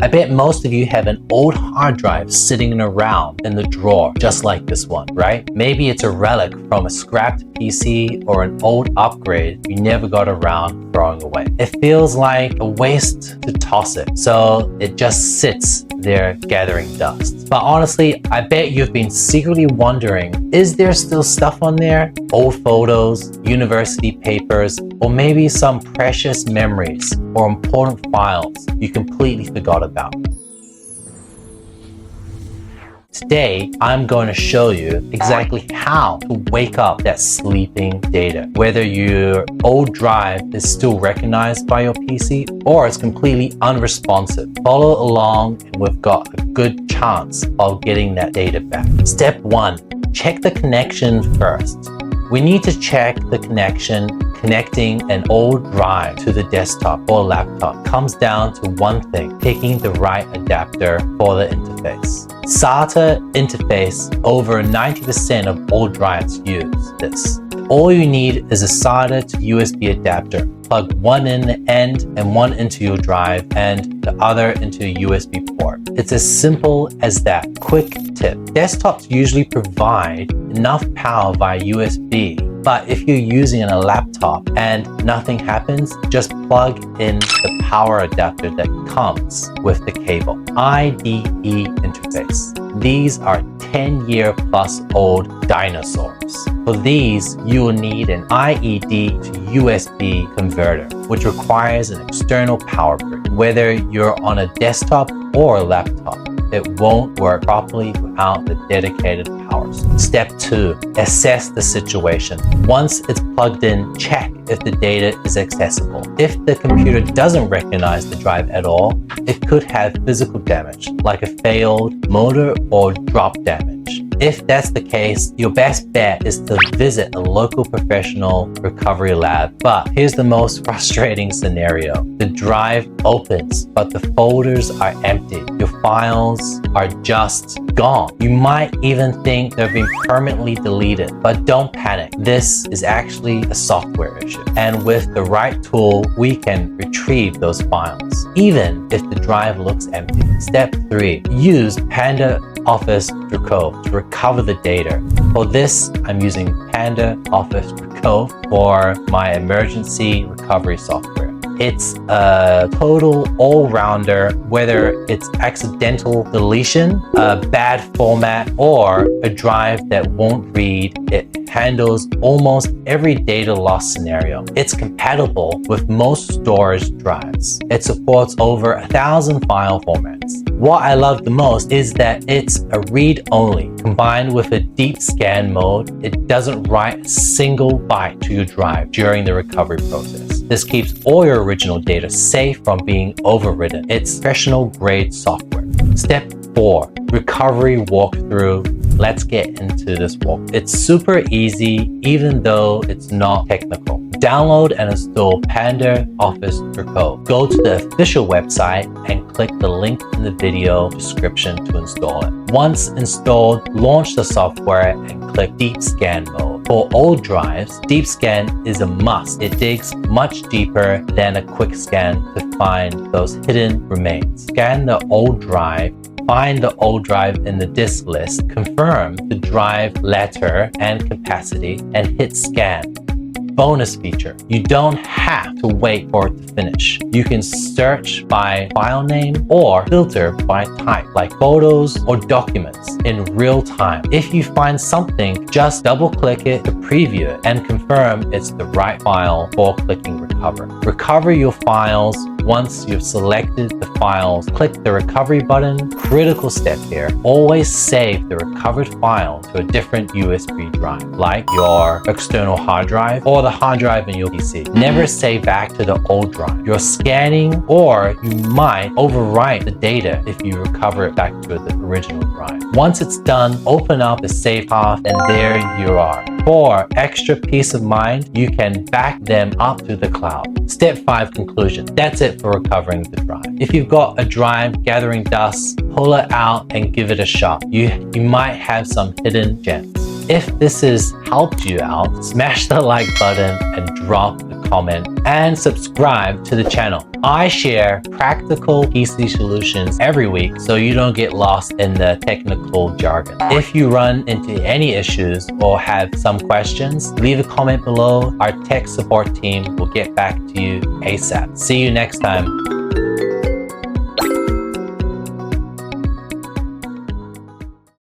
bet most of you have an old hard drive sitting around in the drawer, just like this one, right? Maybe it's a relic from a scrapped PC or an old upgrade you never got around throwing away. It feels like a waste to toss it, so it just sits there gathering dust. But honestly, I bet you've been secretly wondering, is there still stuff on there? Old photos, university papers, or maybe some precious memories or important files you completely forgot about. Today, I'm going to show you exactly how to wake up that sleeping data. Whether your old drive is still recognized by your PC or it's completely unresponsive. Follow along and we've got a good chance of getting that data back. Step 1, check the connection first. We need to check the connection. Connecting an old drive to the desktop or laptop comes down to one thing: picking the right adapter for the interface. SATA interface, over 90% of all drives use this. All you need is a SATA to USB adapter. Plug one in the end and one into your drive and the other into a USB port. It's as simple as that. Quick tip: desktops usually provide enough power via USB, but if you're using a laptop and nothing happens, just plug in the power adapter that comes with the cable. IDE interface. These are 10-year plus old dinosaurs. For these, you will need an IED to USB converter, which requires an external power brick. Whether you're on a desktop or a laptop, it won't work properly without the dedicated power source. Step 2, assess the situation. Once it's plugged in, check if the data is accessible. If the computer doesn't recognize the drive at all, it could have physical damage, like a failed motor or drop damage. If that's the case, your best bet is to visit a local professional recovery lab. But here's the most frustrating scenario. The drive opens, but the folders are empty. Your files are just gone. You might even think they've been permanently deleted, but don't panic. This is actually a software issue. And with the right tool, we can retrieve those files, even if the drive looks empty. Step 3, use PandaOffice Drecov to recover the data. For this, I'm using PandaOffice Drecov for my emergency recovery software. It's a total all-rounder, whether it's accidental deletion, a bad format, or a drive that won't read. It handles almost every data loss scenario. It's compatible with most storage drives. It supports over 1,000 file formats. What I love the most is that it's a read-only. Combined with a deep scan mode, it doesn't write a single byte to your drive during the recovery process. This keeps all your original data safe from being overwritten. It's professional-grade software. Step 4, recovery walkthrough. Let's get into this walk. It's super easy, even though it's not technical. Download and install PandaOffice Drecov. Go to the official website and click the link in the video description to install it. Once installed, launch the software and click Deep Scan mode. For old drives, Deep Scan is a must. It digs much deeper than a quick scan to find those hidden remains. Scan the old drive. Find the old drive in the disk list, confirm the drive letter and capacity, and hit scan. Bonus feature: you don't have to wait for it to finish. You can search by file name or filter by type, like photos or documents, in real time. If you find something, just double click it to preview it and confirm it's the right file before clicking recover. Recover your files. Once you've selected the files, click the recovery button. Critical step here: always save the recovered file to a different USB drive, like your external hard drive or the hard drive in your PC. Never save back to the old drive. You're scanning, or you might overwrite the data if you recover it back to the original drive. Once it's done, open up the save path and there you are. For extra peace of mind, you can back them up to the cloud. Step 5, conclusion. That's it for recovering the drive. If you've got a drive gathering dust, pull it out and give it a shot. You might have some hidden gems. If this has helped you out, smash the like button and drop a comment, and subscribe to the channel. I share practical PC solutions every week so you don't get lost in the technical jargon. If you run into any issues or have some questions, leave a comment below. Our tech support team will get back to you ASAP. See you next time.